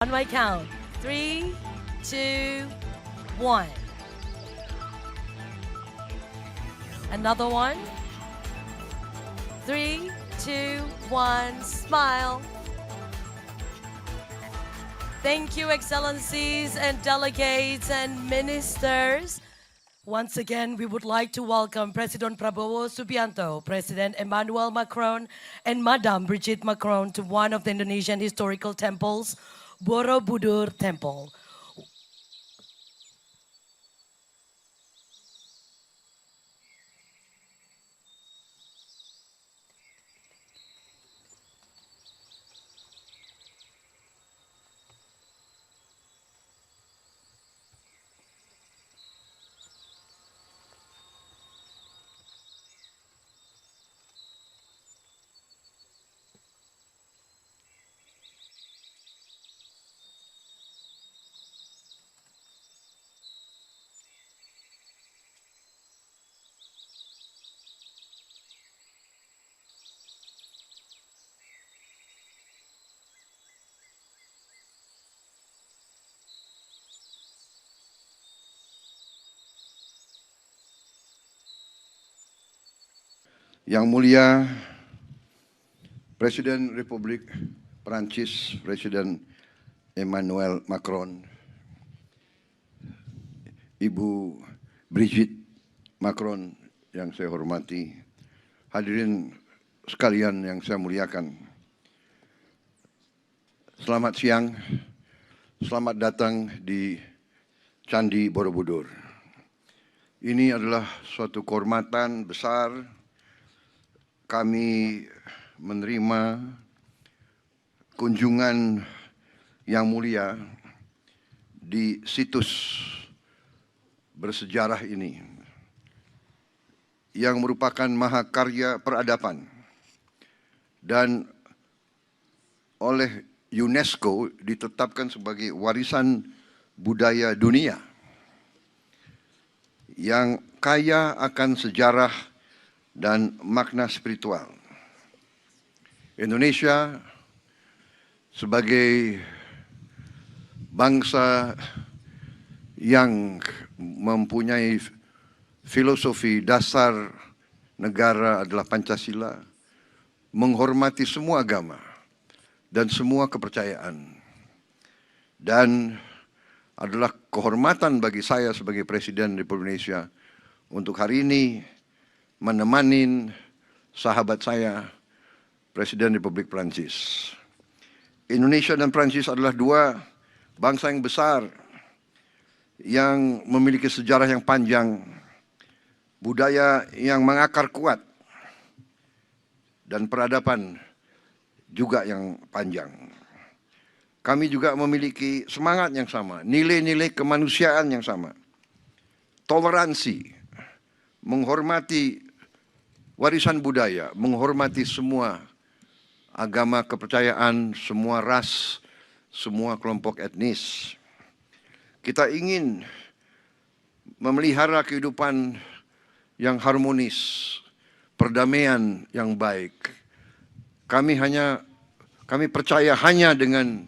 On my count, 3, 2, 1. Another one. 3, 2, 1, smile. Thank you, Excellencies and delegates and ministers. Once again, we would like to welcome President Prabowo Subianto, President Emmanuel Macron, and Madam Brigitte Macron to one of the Indonesian historical temples, Borobudur Temple. Yang Mulia Presiden Republik Prancis, Presiden Emmanuel Macron, Ibu Brigitte Macron yang saya hormati, hadirin sekalian yang saya muliakan. Selamat siang, selamat datang di Candi Borobudur. Ini adalah suatu kehormatan besar kami menerima kunjungan yang mulia di situs bersejarah ini yang merupakan mahakarya peradaban dan oleh UNESCO ditetapkan sebagai warisan budaya dunia yang kaya akan sejarah dan makna spiritual. Indonesia sebagai bangsa yang mempunyai filosofi dasar negara adalah Pancasila, menghormati semua agama dan semua kepercayaan. Dan adalah kehormatan bagi saya sebagai Presiden Republik Indonesia untuk hari ini menemani sahabat saya, Presiden Republik Prancis. Indonesia dan Prancis adalah dua bangsa yang besar yang memiliki sejarah yang panjang, budaya yang mengakar kuat, dan peradaban juga yang panjang. Kami juga memiliki semangat yang sama, nilai-nilai kemanusiaan yang sama, toleransi, menghormati warisan budaya, menghormati semua agama, kepercayaan, semua ras, semua kelompok etnis. Kita ingin memelihara kehidupan yang harmonis, perdamaian yang baik. Kami percaya hanya dengan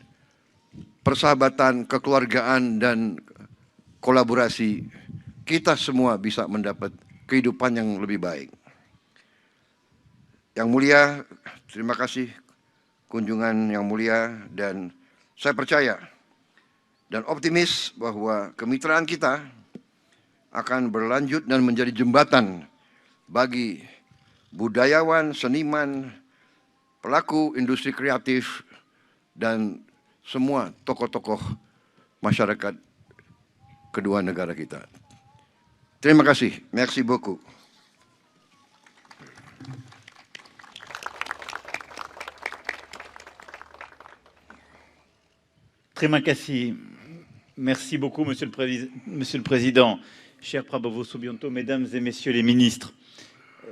persahabatan, kekeluargaan, dan kolaborasi, kita semua bisa mendapat kehidupan yang lebih baik. Yang mulia, terima kasih kunjungan yang mulia, dan saya percaya dan optimis bahwa kemitraan kita akan berlanjut dan menjadi jembatan bagi budayawan, seniman, pelaku industri kreatif, dan semua tokoh-tokoh masyarakat kedua negara kita. Terima kasih. Merci beaucoup. Terima kasih. Merci beaucoup, Monsieur le Président. Cher Prabowo Subianto, Mesdames et Messieurs les ministres,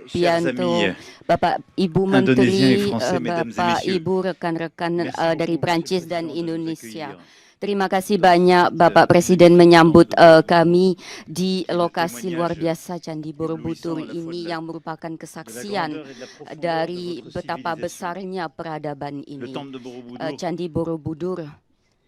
chers amis Bapak Ibu Indonésiens et Menteri, Français, Mesdames et Bapak Messieurs. Ibu rekan-rekan Merci beaucoup, dari Monsieur Prancis le dan Président, de nous Indonesia. accueillir. Terima kasih banyak Bapak Presiden menyambut kami di lokasi luar biasa Candi Borobudur ini yang merupakan kesaksian dari betapa besarnya peradaban ini. Candi Borobudur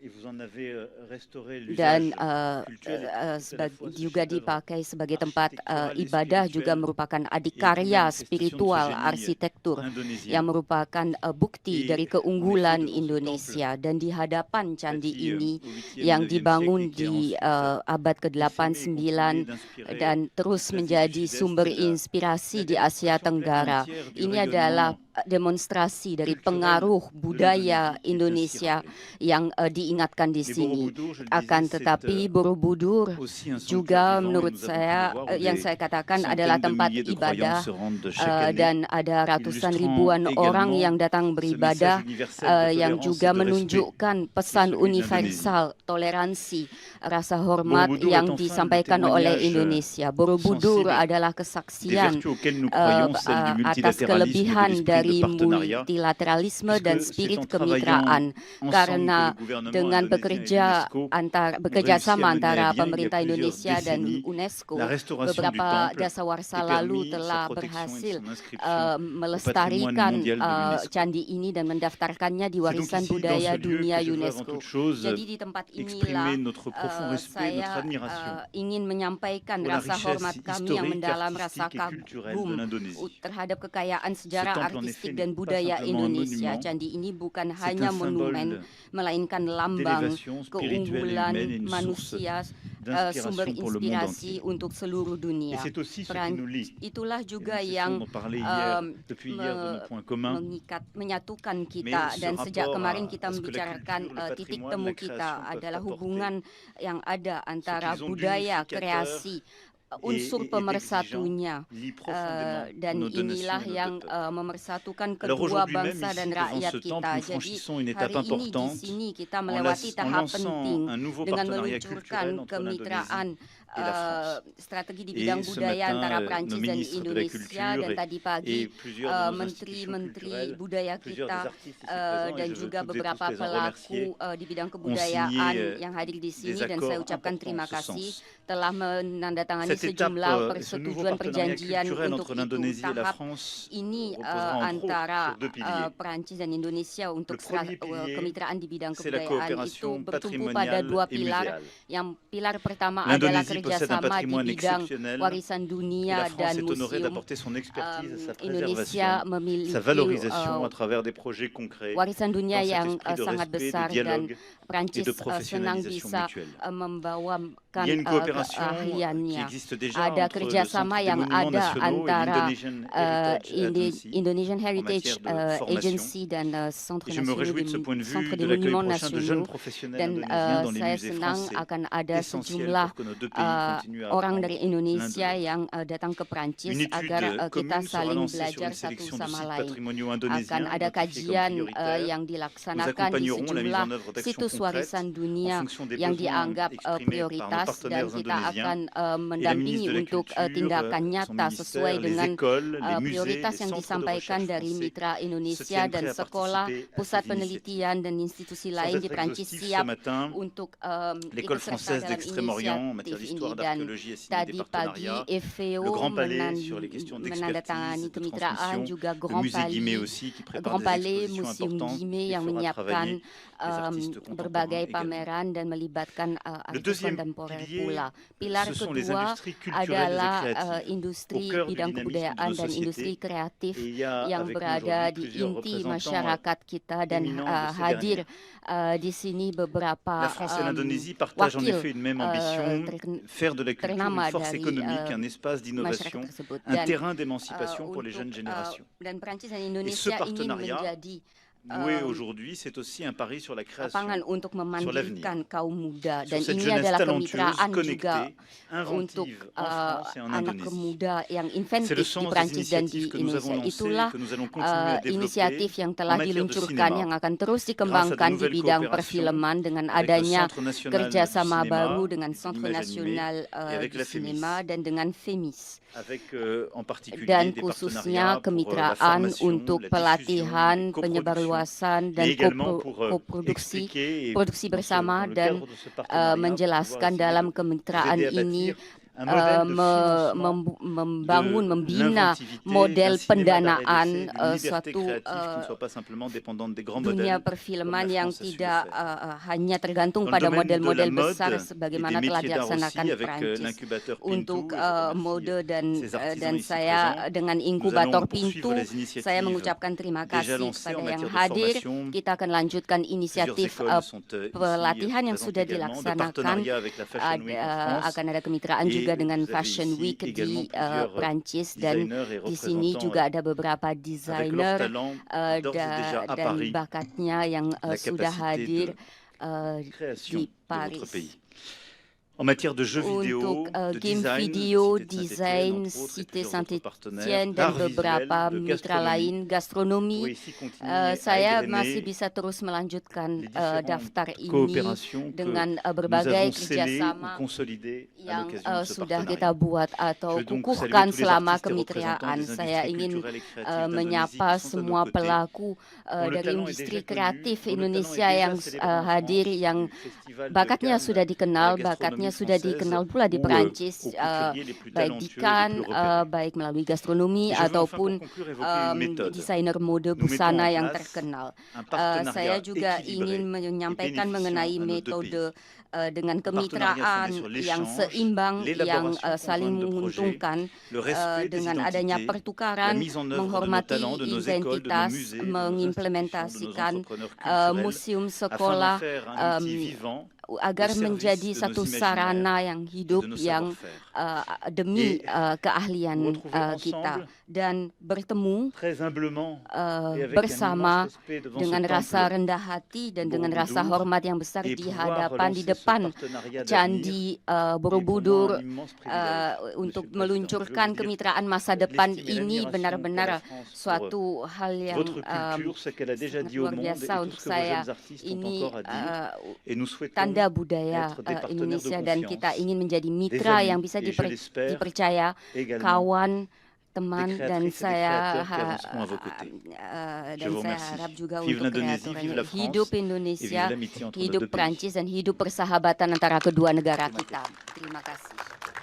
Et vous en avez restauré dan l'usage cultuel et tout à la fois ce juga chef-d'œuvre dipakai sebagai tempat architectural et ibadah juga spirituel merupakan et une adikarya manifestation de ce spiritual génie arsitektur indonésien. yang merupakan bukti Et dari en effet, keunggulan devant ce Indonesia, dan di hadapan candi bâti ini au 8e, yang 9e dibangun siècle et qui a di ensuite abad ke-8, essaimé et 9 continué d'inspirer dan terus l'Asie du menjadi Sud-Est sumber et la inspirasi di démonstration Asia pleine et Tenggara. entière du Ini adalah rayonnement demonstrasi dari culturel pengaruh de budaya l'Indonésie qui est ainsi Indonesia rappelé. yang diingatkan di Mais sini. Borobudur, je le Akan disais, tetapi c'est Borobudur aussi un sanctuaire juga vivant et menurut nous avons pu saya le voir où yang des saya katakan adalah centaines de tempat milliers de ibadah, croyants se rendent chaque année, dan ada ratusan illustrant ribuan orang également yang datang ce beribadah, message universel de yang tolérance juga et de respect menunjukkan qui est pesan celui de l'Indonésie. universal toleransi, rasa hormat Borobudur est yang enfin le disampaikan oleh témoignage Indonesia. Borobudur sensible adalah des kesaksian vertus auxquelles nous croyons, celles du atas multilatéralisme et de kelebihan l'esprit de dari partenariat, multilateralisme dan puisque c'est spirit en travaillant kemitraan, ensemble karena que le gouvernement dengan indonésien et l'UNESCO bekerja ont réussi à sama mener à antara bien, il y a pemerintah plusieurs Indonesia dan décennies, UNESCO, la restauration du beberapa temple dasawarsa et lalu permis sa telah protection et berhasil son inscription au patrimoine melestarikan mondial de l'UNESCO. candi ini dan mendaftarkannya di C'est donc warisan ici, dans budaya ce lieu, dunia que je veux avant UNESCO. toute chose Jadi di tempat inilah exprimer notre profond respect, notre saya admiration ingin menyampaikan pour la rasa hormat richesse kami yang historique, mendalam, rasa artistique et culturelle kagum de l'Indonésie. terhadap kekayaan sejarah temple, en artistik effet, dan n'est pas budaya simplement un Indonesia. monument, Candi ini bukan c'est hanya un symbole monumen, melainkan lambang d'élévation spirituelle et keunggulan humaine et une source manusia, sumber d'inspiration pour le monde inspirasi entier. untuk seluruh Et dunia. c'est aussi ce qui nous lie. Itulah Et juga nous yang cessons d'en parler hier, depuis hier de nos points communs. menyatukan Mais kita, ce dan sejak rapport kemarin à kita ce que la membicarakan culture, le titik patrimoine, temu la kita création peuvent adalah apporter. hubungan yang ada antara qu'ils ont budaya, d'unificateur kreasi, unsur et pemersatunya, lie profondément dan nos deux inilah nations et nos yang deux peuples. memersatukan Alors kedua aujourd'hui même, bangsa ici, dan devant rakyat ce kita. temple, nous Jadi franchissons une hari étape ini di importante sini kita en melewati tahap lançant penting un nouveau dengan partenariat meluncurkan culturel entre kemitraan l'Indonésie et la France. strategi di Et bidang ce budaya matin, antara nos Prancis dan ministres de la Indonesia, Culture dan tadi pagi et plusieurs de nos menteri-menteri institutions budaya plusieurs kita des artistes ici présents, et dan je veux juga toutes et beberapa tous les en pelaku remercier, di bidang signé, kebudayaan yang hadir di sini, des dan saya accords ucapkan importants terima en ce kasih sens. telah menandatangani Cette étape, sejumlah ce nouveau persetujuan partenariat perjanjian culturel untuk entre itu. l'Indonésie et la Tahap France ini reposera entre autres antara sur deux piliers. Perancis dan Indonesia untuk Le premier pilier, kemitraan di bidang c'est la kebudayaan itu coopération bertumpu pada patrimoniale dua et pilar. muséale. Yang pilar pertama adalah L'Indonésie possède un kerjasama di patrimoine bidang exceptionnel warisan et dunia la dan France est honorée museum. d'apporter son expertise à sa Indonesia préservation, memiliki sa valorisation à travers des projets concrets warisan dunia dans cet yang esprit de sangat respect, besar, de dan dialogue Prancis et de senang professionnalisation bisa mutuelle. membawakan Il y a une coopération qui keahliannya. existe déjà Ada entre le kerjasama Centre des yang Monuments ada Nationaux et antara l'Indonesian Heritage Agency Indonesian en Heritage matière de formation. Agency dan Centre Et je me réjouis de ce point de Centre vue des de l'accueil Monuments prochain de jeunes Nasionaux, professionnels dan indonésiens dans les saya musées senang français, akan ada essentiel sejumlah pour que nos deux pays continuent à orang apprendre dari l'un Indonesia de l'autre. yang datang ke Prancis Une étude agar kita commune sera saling lancée sur belajar une satu sélection de sama sites lain. patrimoniaux Akan indonésiens ada identifiés comme kajian prioritaires. yang Nous dilaksanakan di accompagnerons la mise sejumlah en œuvre d'actions situs warisan concrètes dunia en fonction des yang besoins dianggap exprimés par nos prioritas, dan partenaires kita akan indonésiens. Et la mendampingi ministre de la untuk Culture, tindakan son nyata sesuai ministère, les dengan écoles, les musées, prioritas les yang centres de disampaikan recherche dari français mitra se Indonesia tiennent dan prêts à sekolah, participer à pusat ces penelitian dan institusi Sans lain di être Prancis exhaustif, ce siap matin, untuk l'École ikut serta française dalam d'Extrême-Orient en matière inisiatif d'histoire ini. et Dan d'archéologie a signé des tadi pagi partenariats. FVO Le Grand Palais sur les questions menandatangani d'expertise, de kemitraan, transmission. juga Le Grand musée Guimet Palais, aussi qui prépare Grand des Palais, expositions Museum importantes Guimet et yang fera menyiapkan travailler les artistes berbagai contemporains également. pameran dan melibatkan Le artis deuxième kontemporer pilier, pula. Pilar ce sont les kedua industries culturelles adalah et créatives industri au cœur du bidang dynamisme de kebudayaan nos dan industri sociétés. kreatif Et il y a yang avec nous berada aujourd'hui di plusieurs inti représentants masyarakat kita, dan éminents de ces hadir dernières. di sini beberapa La France et l'Indonésie partagent en wakil effet une même ambition, faire de la culture ternama une force dari économique, un espace masyarakat d'innovation, tersebut, un dan terrain d'émancipation pour les untuk, jeunes générations. dan Prancis dan ce Indonesia ingin partenariat menjadi Noué aujourd'hui, c'est aussi un pari sur la création, lapangan untuk sur memandirikan l'avenir. kaum muda, Sur dan cette ini jeunesse adalah talentueuse, kemitraan juga connectée, untuk inventive en France et en anak Indonésie. muda yang C'est le inventif di sens des Prancis dan di initiatives que nous avons Indonesia. lancées, Itulah que nous allons continuer à développer inisiatif yang telah en matière de diluncurkan cinéma, yang akan terus grâce à de dikembangkan di nouvelles bidang coopérations perfilman dengan avec le adanya Centre national du kerjasama cinéma baru et dengan de Centre l'image animée Nasional et avec di la FEMIS. Sinema dan dengan FEMIS. avec en particulier Dan des khususnya partenariats pour la kemitraan formation, untuk la diffusion, pelatihan, les coproductions, penyebarluasan, mais dan également pour koproduksi, expliquer et produksi dans bersama, le dan cadre de ce partenariat, menjelaskan pouvoir essayer dalam de kemitraan vous aider à ini bâtir Un modèle de financement membangun, de membina l'inventivité, model d'un cinéma pendanaan d'arrêt d'essai, d'une liberté suatu créative qui ne soit pas simplement dépendante des grands dunia modèles, perfilman comme la yang France a su le tidak faire. hanya tergantung Dans le pada domaine de la model-model mode besar et des sebagaimana telah métiers d'art dilaksanakan aussi, avec Prancis. l'incubateur Untuk Pintou, et je remercie mode ces artisans dan ici saya présents. dengan Nous inkubator allons poursuivre Pintu, les initiatives saya mengucapkan terima déjà kasih lancées en kepada yang matière de hadir. formation. Kita akan lanjutkan Plusieurs inisiatif écoles sont ici pelatihan yang présentes sudah également, de dilaksanakan. partenariat avec la Fashion Week en France. Akan ada kemitraan Et juga dengan vous avez Fashion ici Week également di plusieurs Prancis, dan designers et di sini représentants juga ada beberapa avec leur desainer talent d'ores et déjà à dan Paris, bakatnya yang la sudah capacité hadir de création di de votre Paris. pays. En matière de jeux vidéo, Untuk de game design, video, Cité de Saint-Étienne, desain, entre autres, et Cité plusieurs autres partenaires, Saint-Étienne, dan d'art visuel, beberapa de mitra gastronomie, lain, gastronomi. pourrait ici continuer à Saya égrener masih bisa terus melanjutkan les différentes daftar ini coopérations que dengan nous berbagai avons scellées ou kerjasama consolidées à yang l'occasion de ce sudah kita partenariat. buat atau Je veux donc kukuhkan saluer tous les selama artistes et kemitraan. représentants des Saya industries ingin culturelles et créatives d'Indonésie menyapa qui sont à nos semua côtés. pelaku Dont le dari talent est industri déjà connu, kreatif dont le talent Indonesia est déjà yang célébré en hadir, France, yang du Festival de bakatnya Cannes sudah à dikenal, la bakatnya gastronomie sudah française, dikenal pula di ou Perancis, aux couturiers les plus baik di talentueux et les Cannes, plus repérés. baik melalui gastronomi Et je veux enfin ataupun pour conclure évoquer une méthode. desainer mode Nous mettons busana en yang place terkenal. un partenariat Saya juga équilibré ingin et menyampaikan bénéficiant mengenai à nos deux metode pays. dengan Un partenariat kemitraan fondé sur yang l'échange, seimbang, yang l'élaboration saling conjointe de projets, menguntungkan, le respect des dengan adanya identités, pertukaran, la mise en œuvre de nos menghormati talents, de nos écoles, de nos identitas, musées, de nos institutions, de nos mengimplementasikan entrepreneurs culturels, museum afin sekolah d'en faire un outil vivant agar au service menjadi de nos satu imaginaires sarana yang et hidup de nos yang savoir-faire. demi Et keahlian nous retrouver kita, ensemble dan bertemu très humblement et avec un bersama immense respect devant dengan ce rasa temple rendah hati dan dengan Borobudur, rasa hormat yang besar et di pouvoir hadapan, di relancer ce depan partenariat Candi d'avenir est pour moi Borobudur, un immense privilège, untuk Monsieur le Président. meluncurkan Je veux dire, kemitraan masa depan l'estime et ini l'admiration pour benar-benar la France, pour suatu hal yang votre culture, ce qu'elle a déjà sangat dit au luar monde et biasa tout untuk ce que vos saya. jeunes artistes ont Ini encore à dire. Et nous souhaitons tanda budaya être des partenaires de Indonesia, dan kita confiance, ingin menjadi des mitra amis, yang bisa et je l'espère dipercaya, également kawan, des teman, dan créatrices et des saya créateurs qui avanceront à vos côtés. Je dan vous saya remercie. harap juga Vive untuk l'Indonésie, vive la kreatornya. France, Hidup et vive Indonesia, l'amitié entre nos hidup deux pays. Prancis, dan hidup persahabatan antara kedua negara kita. Terima kasih.